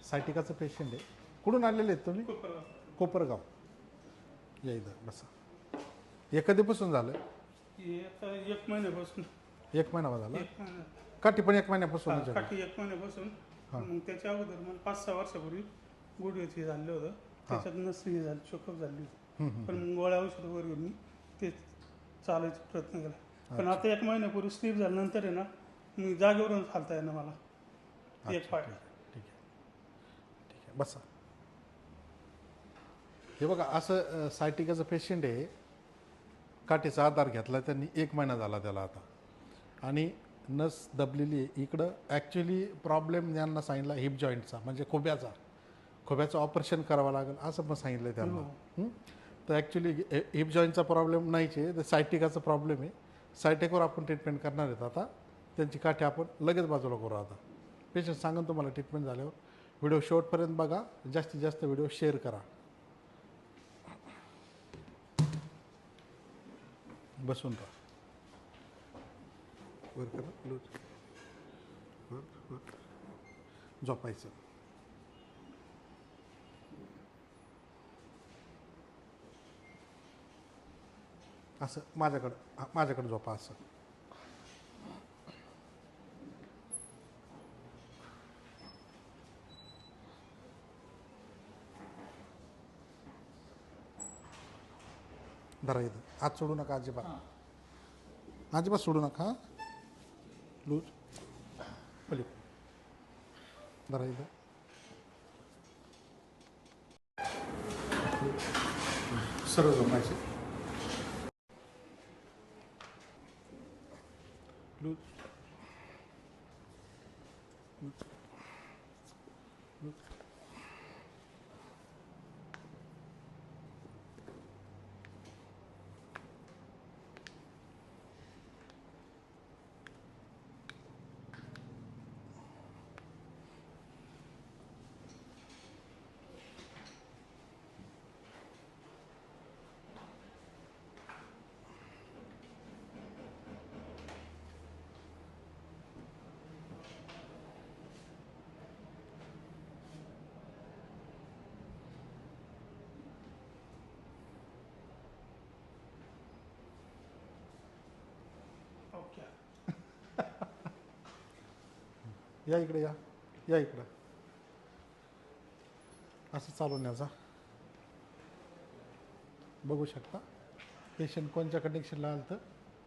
सायटिकाचं patient आहे. कुठून आलेले आहेत तुम्ही? कोपरगाव. या इथं बसा. हे कधीपासून झालं? आता 1 महिन्यापासून. 1 महिना झाला. 1 महिना. काठी पण 1 महिन्यापासून. काठी 1 महिन्यापासून. मग त्याच्या अगोदर मला 5-6 वर्षापूर्वी गुडघ्याची झालं होतं. त्याच्यात नसली झाली, चोकअप झाली होती. पण मग गोळ्या औषधावर घेऊन मी ते चालायचा प्रयत्न केला. पण आता 1 महिन्यापूर्वी स्लीप झाल्यानंतर आहे ना, मी जागेवरून चालता येणं मला. एक पाय. ठीक आहे बसा. हे बघा असं सायटिकाचं पेशंट आहे. काठीचा आधार घेतला त्यांनी, 1 महिना झाला त्याला आता. आणि नस दबलेली आहे इकडं. ॲक्च्युली प्रॉब्लेम यांना सांगितला हिप जॉईंटचा, म्हणजे खोब्याचं ऑपरेशन करावं लागेल असं पण सांगितलं त्यांना. तर ॲक्च्युली हिप जॉईंटचा प्रॉब्लेम नाहीच आहे, तर सायटिकाचा प्रॉब्लेम आहे. सायटिकवर आपण ट्रीटमेंट करणार आहेत आता. त्यांची काठी आपण लगेच बाजूला करू. आता पेशंट सांगून तुम्हाला ट्रीटमेंट झाल्यावर. व्हिडिओ शेवटपर्यंत बघा, जास्तीत जास्त व्हिडिओ शेअर करा. बसून राहा. वर करा, वर झोपायचं. असं माझ्याकडं झोपा. असं धरा इथं. हात सोडू नका अजिबात सोडू नका. लूज पली धरा इथं. सरळ झोपायचे. लूज या इकडे. या इकडं. असं चालवण्याचा बघू शकता. पेशंट कोणत्या कंडिशनला आलं तर